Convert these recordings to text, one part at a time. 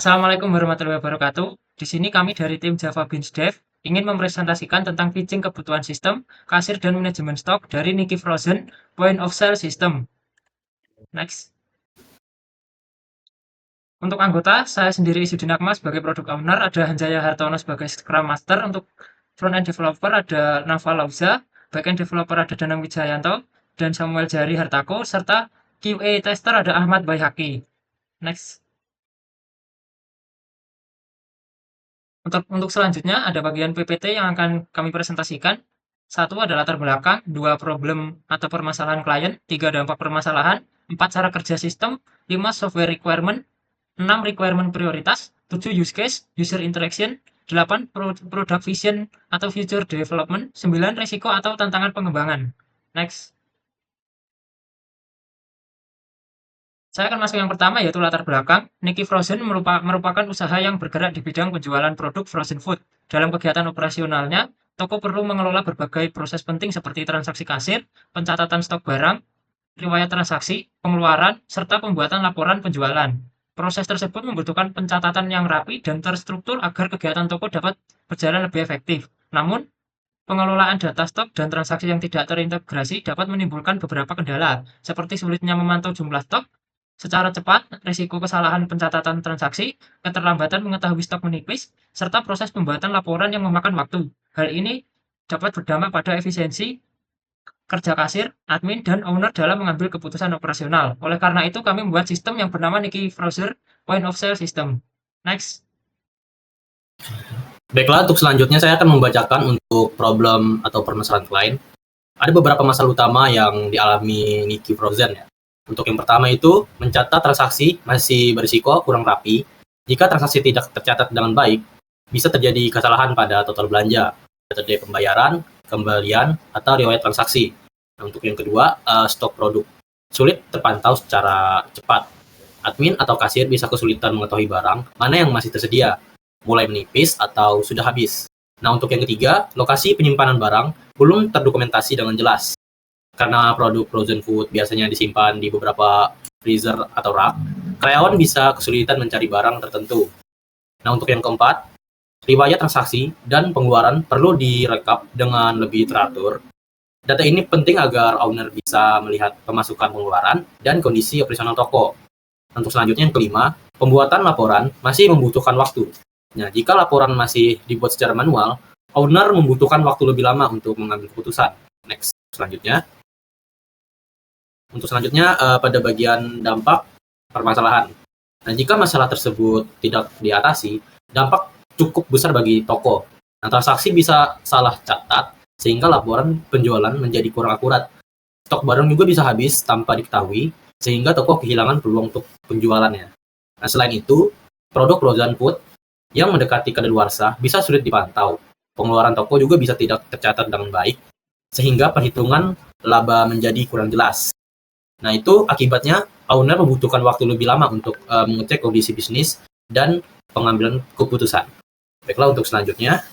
Assalamualaikum warahmatullahi wabarakatuh. Di sini kami dari tim Java Beans Dev ingin mempresentasikan tentang pitching kebutuhan sistem, kasir dan manajemen stok dari Niki Frozen Point of Sale System. Next. Untuk anggota, saya sendiri Isudin Akmal sebagai Product Owner, ada Hanjaya Hartono sebagai Scrum Master, untuk front-end developer ada Naval Lauza, back-end developer ada Danang Wijayanto, dan Samuel Jari Hartako, serta QA tester ada Ahmad Baihaki. Next. Untuk selanjutnya ada bagian PPT yang akan kami presentasikan. Satu ada latar belakang, dua problem atau permasalahan klien, tiga dampak permasalahan, empat cara kerja sistem, lima software requirement, enam requirement prioritas, tujuh use case, user interaction, delapan product vision atau future development, sembilan resiko atau tantangan pengembangan. Next. Saya akan masuk yang pertama, yaitu latar belakang. Niki Frozen merupakan usaha yang bergerak di bidang penjualan produk frozen food. Dalam kegiatan operasionalnya, toko perlu mengelola berbagai proses penting seperti transaksi kasir, pencatatan stok barang, riwayat transaksi, pengeluaran, serta pembuatan laporan penjualan. Proses tersebut membutuhkan pencatatan yang rapi dan terstruktur agar kegiatan toko dapat berjalan lebih efektif. Namun, pengelolaan data stok dan transaksi yang tidak terintegrasi dapat menimbulkan beberapa kendala, seperti sulitnya memantau jumlah stok secara cepat, risiko kesalahan pencatatan transaksi, keterlambatan mengetahui stok menipis, serta proses pembuatan laporan yang memakan waktu. Hal ini dapat berdampak pada efisiensi kerja kasir, admin, dan owner dalam mengambil keputusan operasional. Oleh karena itu, kami membuat sistem yang bernama Niki Frozen Point of Sale System. Next. Baiklah, untuk selanjutnya saya akan membacakan untuk problem atau permasalahan klien. Ada beberapa masalah utama yang dialami Niki Frozen ya. Untuk yang pertama itu, mencatat transaksi masih berisiko kurang rapi. Jika transaksi tidak tercatat dengan baik, bisa terjadi kesalahan pada total belanja, metode pembayaran, kembalian, atau riwayat transaksi. Nah, untuk yang kedua, stok produk sulit terpantau secara cepat. Admin atau kasir bisa kesulitan mengetahui barang mana yang masih tersedia, mulai menipis atau sudah habis. Nah, untuk yang ketiga, lokasi penyimpanan barang belum terdokumentasi dengan jelas. Karena produk frozen food biasanya disimpan di beberapa freezer atau rak, karyawan bisa kesulitan mencari barang tertentu. Nah, untuk yang keempat, riwayat transaksi dan pengeluaran perlu direkap dengan lebih teratur. Data ini penting agar owner bisa melihat pemasukan pengeluaran dan kondisi operasional toko. Untuk selanjutnya yang kelima, pembuatan laporan masih membutuhkan waktu. Nah, jika laporan masih dibuat secara manual, owner membutuhkan waktu lebih lama untuk mengambil keputusan. Next, selanjutnya. Untuk selanjutnya, pada bagian dampak permasalahan. Nah, jika masalah tersebut tidak diatasi, dampak cukup besar bagi toko. Nah, transaksi bisa salah catat, sehingga laporan penjualan menjadi kurang akurat. Stok barang juga bisa habis tanpa diketahui, sehingga toko kehilangan peluang untuk penjualannya. Nah, selain itu, produk frozen food yang mendekati kadaluarsa bisa sulit dipantau. Pengeluaran toko juga bisa tidak tercatat dengan baik, sehingga perhitungan laba menjadi kurang jelas. Nah, itu akibatnya owner membutuhkan waktu lebih lama untuk mengecek kondisi bisnis dan pengambilan keputusan. Baiklah, untuk selanjutnya.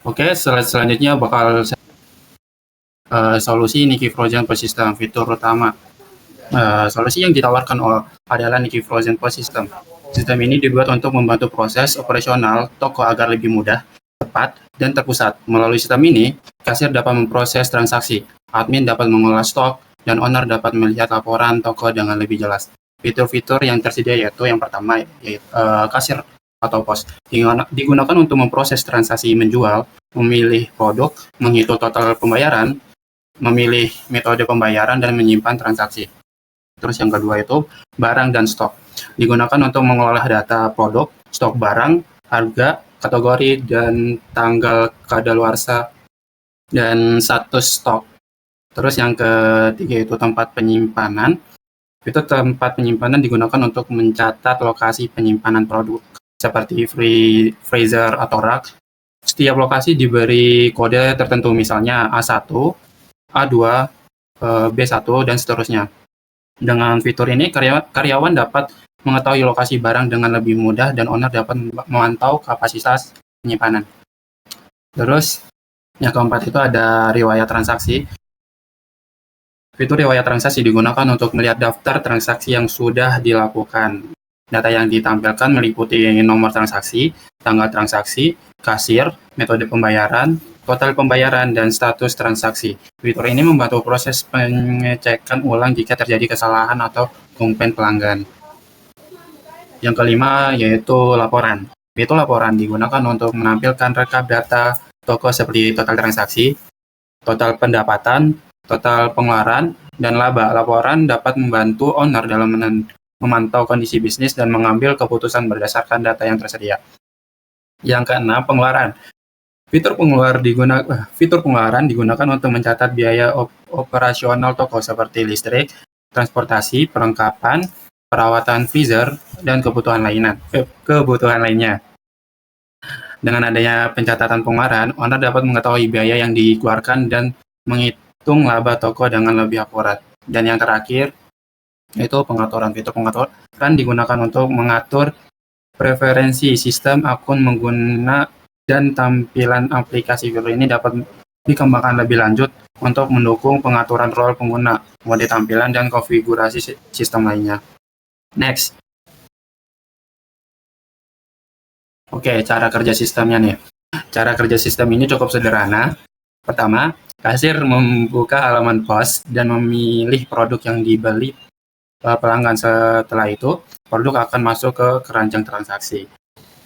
Oke, selanjutnya bakal solusi Niki Frozen Post System fitur utama. Solusi yang ditawarkan adalah Niki Frozen Post System. Sistem ini dibuat untuk membantu proses operasional toko agar lebih mudah, cepat, dan terpusat. Melalui sistem ini, kasir dapat memproses transaksi, admin dapat mengolah stok, dan owner dapat melihat laporan toko dengan lebih jelas. Fitur-fitur yang tersedia yaitu yang pertama, yaitu kasir atau pos. Digunakan untuk memproses transaksi menjual, memilih produk, menghitung total pembayaran, memilih metode pembayaran, dan menyimpan transaksi. Terus yang kedua itu barang dan stok. Digunakan untuk mengolah data produk, stok barang, harga, kategori, dan tanggal kadaluarsa, dan status stok. Terus yang ketiga itu tempat penyimpanan. Itu tempat penyimpanan digunakan untuk mencatat lokasi penyimpanan produk seperti freezer atau rak. Setiap lokasi diberi kode tertentu, misalnya A1, A2, B1, dan seterusnya. Dengan fitur ini, karyawan dapat mengetahui lokasi barang dengan lebih mudah dan owner dapat memantau kapasitas penyimpanan. Terus yang keempat itu ada riwayat transaksi. Fitur riwayat transaksi digunakan untuk melihat daftar transaksi yang sudah dilakukan. Data yang ditampilkan meliputi nomor transaksi, tanggal transaksi, kasir, metode pembayaran, total pembayaran, dan status transaksi. Fitur ini membantu proses pengecekan ulang jika terjadi kesalahan atau komplain pelanggan. Yang kelima yaitu laporan. Itu laporan digunakan untuk menampilkan rekap data toko seperti total transaksi, total pendapatan, total pengeluaran, dan laba. Laporan dapat membantu owner dalam memantau kondisi bisnis dan mengambil keputusan berdasarkan data yang tersedia. Yang keenam, pengeluaran. Fitur pengeluaran digunakan untuk mencatat biaya operasional toko seperti listrik, transportasi, perlengkapan, perawatan freezer, dan kebutuhan lainnya. Dengan adanya pencatatan pengeluaran, owner dapat mengetahui biaya yang dikeluarkan dan menghitung laba toko dengan lebih akurat. Dan yang terakhir, yaitu pengaturan. Fitur pengaturan digunakan untuk mengatur preferensi sistem, akun pengguna, dan tampilan aplikasi. Fitur ini dapat dikembangkan lebih lanjut untuk mendukung pengaturan role pengguna, mode tampilan, dan konfigurasi sistem lainnya. Next. Oke, cara kerja sistemnya nih. Cara kerja sistem ini cukup sederhana. Pertama, kasir membuka halaman pos dan memilih produk yang dibeli pelanggan. Setelah itu, produk akan masuk ke keranjang transaksi.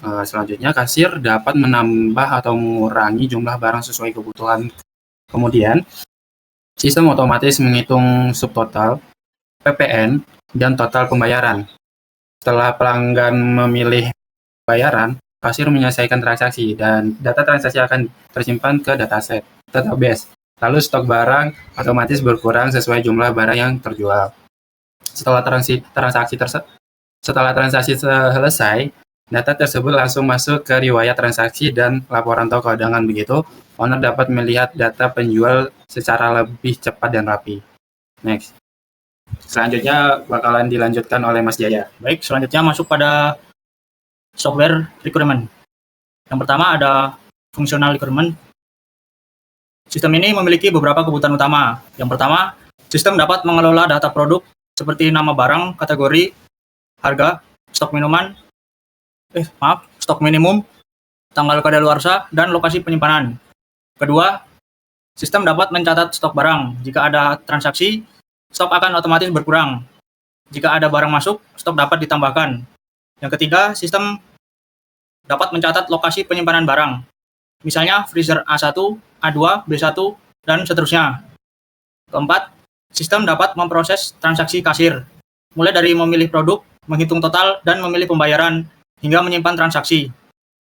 Selanjutnya, kasir dapat menambah atau mengurangi jumlah barang sesuai kebutuhan. Kemudian, sistem otomatis menghitung subtotal, PPN, dan total pembayaran. Setelah pelanggan memilih bayaran, kasir menyelesaikan transaksi dan data transaksi akan tersimpan ke database. Lalu stok barang otomatis berkurang sesuai jumlah barang yang terjual. Setelah transaksi selesai, data tersebut langsung masuk ke riwayat transaksi dan laporan toko. Dengan begitu, owner dapat melihat data penjual secara lebih cepat dan rapi. Next. Selanjutnya bakalan dilanjutkan oleh Mas Jaya. Baik, selanjutnya masuk pada software requirement. Yang pertama ada functional requirement. Sistem ini memiliki beberapa kebutuhan utama. Yang pertama, sistem dapat mengelola data produk seperti nama barang, kategori, harga, stok minimum, tanggal kadaluarsa, dan lokasi penyimpanan. Kedua, sistem dapat mencatat stok barang. Jika ada transaksi, stok akan otomatis berkurang. Jika ada barang masuk, stok dapat ditambahkan. Yang ketiga, sistem dapat mencatat lokasi penyimpanan barang. Misalnya freezer A1, A2, B1, dan seterusnya. Keempat, sistem dapat memproses transaksi kasir, mulai dari memilih produk, menghitung total, dan memilih pembayaran, hingga menyimpan transaksi.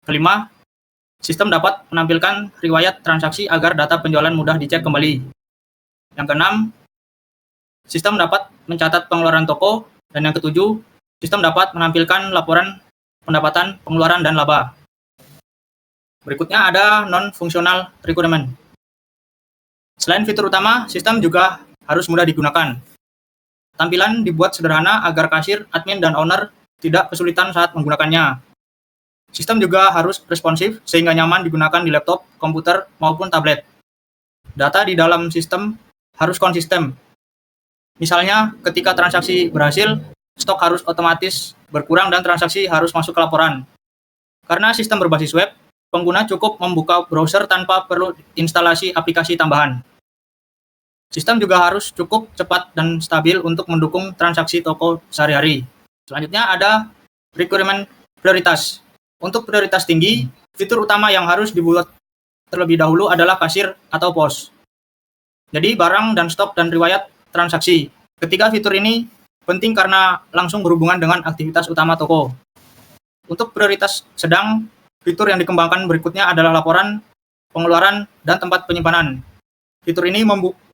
Kelima, sistem dapat menampilkan riwayat transaksi agar data penjualan mudah dicek kembali. Yang keenam, sistem dapat mencatat pengeluaran toko. Dan yang ketujuh, sistem dapat menampilkan laporan pendapatan, pengeluaran, dan laba. Berikutnya ada non-functional requirement. Selain fitur utama, sistem juga harus mudah digunakan. Tampilan dibuat sederhana agar kasir, admin, dan owner tidak kesulitan saat menggunakannya. Sistem juga harus responsif sehingga nyaman digunakan di laptop, komputer, maupun tablet. Data di dalam sistem harus konsisten. Misalnya, ketika transaksi berhasil, stok harus otomatis berkurang dan transaksi harus masuk ke laporan. Karena sistem berbasis web, pengguna cukup membuka browser tanpa perlu instalasi aplikasi tambahan. Sistem juga harus cukup cepat dan stabil untuk mendukung transaksi toko sehari-hari. Selanjutnya ada requirement prioritas. Untuk prioritas tinggi, fitur utama yang harus dibuat terlebih dahulu adalah kasir atau pos. Jadi barang dan stok dan riwayat transaksi. Ketiga fitur ini penting karena langsung berhubungan dengan aktivitas utama toko. Untuk prioritas sedang, fitur yang dikembangkan berikutnya adalah laporan, pengeluaran, dan tempat penyimpanan. Fitur ini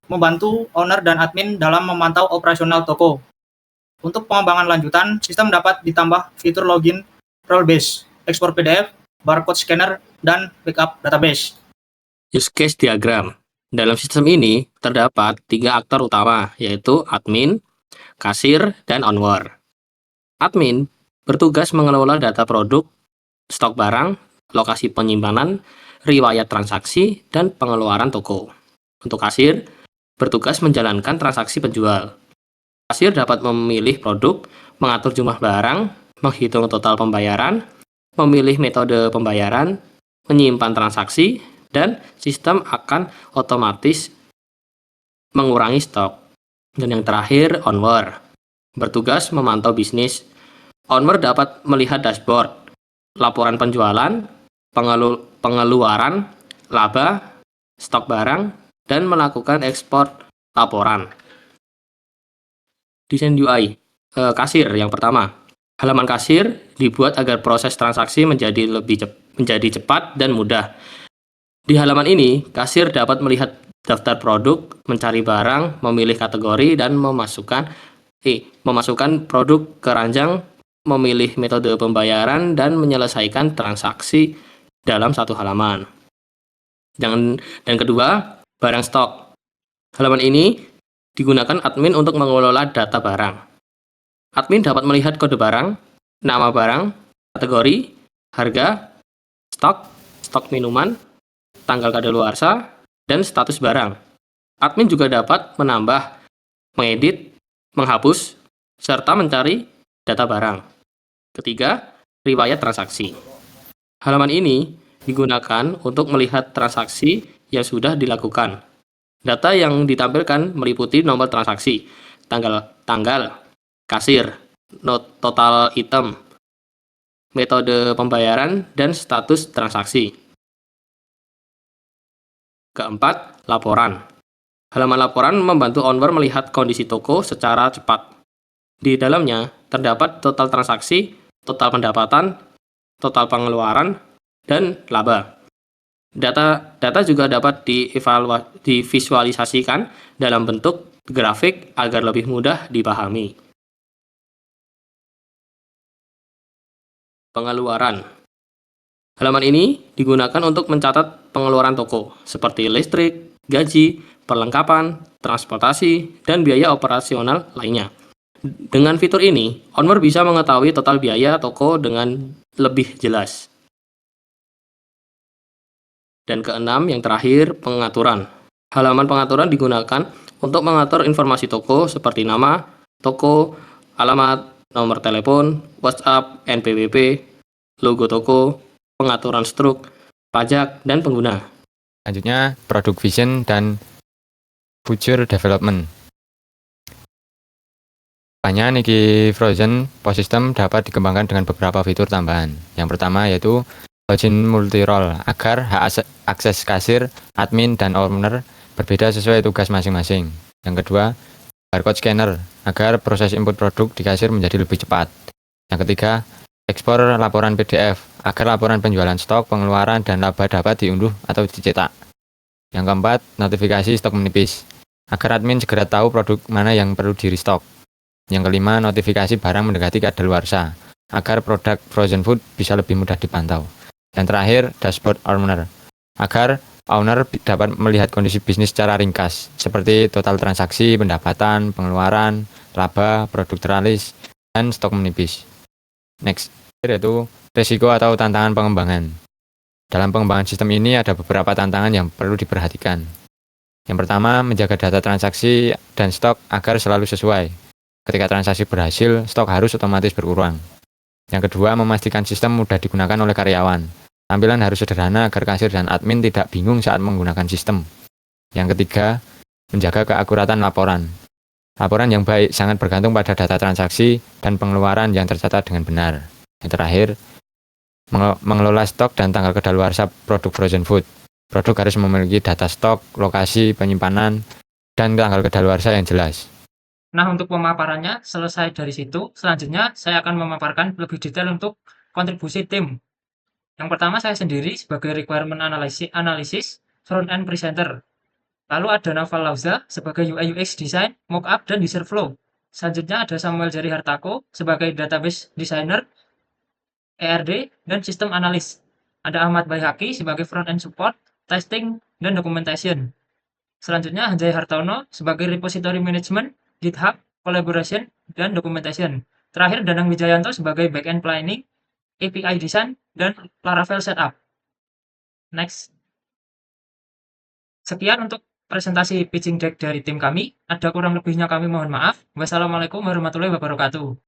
membantu owner dan admin dalam memantau operasional toko. Untuk pengembangan lanjutan, sistem dapat ditambah fitur login, role base, ekspor PDF, barcode scanner, dan backup database. Use case diagram. Dalam sistem ini terdapat 3 aktor utama, yaitu admin, kasir, dan owner. Admin bertugas mengelola data produk, stok barang, lokasi penyimpanan, riwayat transaksi, dan pengeluaran toko. Untuk kasir, bertugas menjalankan transaksi penjual. Kasir dapat memilih produk, mengatur jumlah barang, menghitung total pembayaran, memilih metode pembayaran, menyimpan transaksi, dan sistem akan otomatis mengurangi stok. Dan yang terakhir, Onward. Bertugas memantau bisnis. Onward dapat melihat dashboard, laporan penjualan, pengeluaran, laba, stok barang, dan melakukan ekspor laporan. Desain UI. Kasir yang pertama. Halaman kasir dibuat agar proses transaksi menjadi cepat dan mudah. Di halaman ini, kasir dapat melihat daftar produk, mencari barang, memilih kategori, dan memasukkan produk ke ranjang, memilih metode pembayaran, dan menyelesaikan transaksi dalam satu halaman. Dan kedua, barang stok. Halaman ini digunakan admin untuk mengelola data barang. Admin dapat melihat kode barang, nama barang, kategori, harga, stok minuman, tanggal kadaluarsa, dan status barang. Admin juga dapat menambah, mengedit, menghapus, serta mencari data barang. Ketiga, riwayat transaksi. Halaman ini digunakan untuk melihat transaksi yang sudah dilakukan. Data yang ditampilkan meliputi nomor transaksi, tanggal, kasir, total item, metode pembayaran, dan status transaksi. Keempat, laporan. Halaman laporan membantu Onward melihat kondisi toko secara cepat. Di dalamnya terdapat total transaksi, total pendapatan, total pengeluaran, dan laba. Data juga dapat divisualisasikan dalam bentuk grafik agar lebih mudah dipahami. Pengeluaran. Halaman ini digunakan untuk mencatat pengeluaran toko, seperti listrik, gaji, perlengkapan, transportasi, dan biaya operasional lainnya. Dengan fitur ini, Onward bisa mengetahui total biaya toko dengan lebih jelas. Dan keenam, yang terakhir, pengaturan. Halaman pengaturan digunakan untuk mengatur informasi toko seperti nama, toko, alamat, nomor telepon, WhatsApp, NPWP, logo toko, pengaturan struk, pajak, dan pengguna. Selanjutnya, product vision dan future development. Kedepannya, Niki Frozen POS System dapat dikembangkan dengan beberapa fitur tambahan. Yang pertama yaitu login multi-role agar hak akses kasir, admin, dan owner berbeda sesuai tugas masing-masing. Yang kedua, barcode scanner agar proses input produk di kasir menjadi lebih cepat. Yang ketiga, ekspor laporan PDF agar laporan penjualan stok, pengeluaran, dan laba dapat diunduh atau dicetak. Yang keempat, notifikasi stok menipis agar admin segera tahu produk mana yang perlu di restock. Yang kelima, notifikasi barang mendekati kadaluarsa agar produk frozen food bisa lebih mudah dipantau. Dan terakhir, dashboard owner agar owner dapat melihat kondisi bisnis secara ringkas, seperti total transaksi, pendapatan, pengeluaran, laba, produk teralis, dan stok menipis. Next, yaitu risiko atau tantangan pengembangan. Dalam pengembangan sistem ini ada beberapa tantangan yang perlu diperhatikan. Yang pertama, menjaga data transaksi dan stok agar selalu sesuai. Ketika transaksi berhasil, stok harus otomatis berkurang. Yang kedua, memastikan sistem mudah digunakan oleh karyawan. Tampilan harus sederhana agar kasir dan admin tidak bingung saat menggunakan sistem. Yang ketiga, menjaga keakuratan laporan. Laporan yang baik sangat bergantung pada data transaksi dan pengeluaran yang tercatat dengan benar. Yang terakhir, mengelola stok dan tanggal kadaluarsa produk frozen food. Produk harus memiliki data stok, lokasi penyimpanan, dan tanggal kadaluarsa yang jelas. Nah, untuk pemaparannya selesai dari situ. Selanjutnya, saya akan memaparkan lebih detail untuk kontribusi tim. Yang pertama, saya sendiri sebagai requirement analysis front-end presenter. Lalu ada Naval Lauza sebagai UI UX design, mockup, dan user flow. Selanjutnya ada Samuel Jari Hartako sebagai database designer, ERD, dan sistem analis. Ada Ahmad Baihaqi sebagai front-end support, testing, dan documentation. Selanjutnya Hanjay Hartono sebagai repository management, GitHub, collaboration, dan documentation. Terakhir Danang Wijayanto sebagai backend planning, API design, dan Laravel setup. Next. Sekian untuk presentasi pitching deck dari tim kami. Ada kurang lebihnya kami mohon maaf. Wassalamualaikum warahmatullahi wabarakatuh.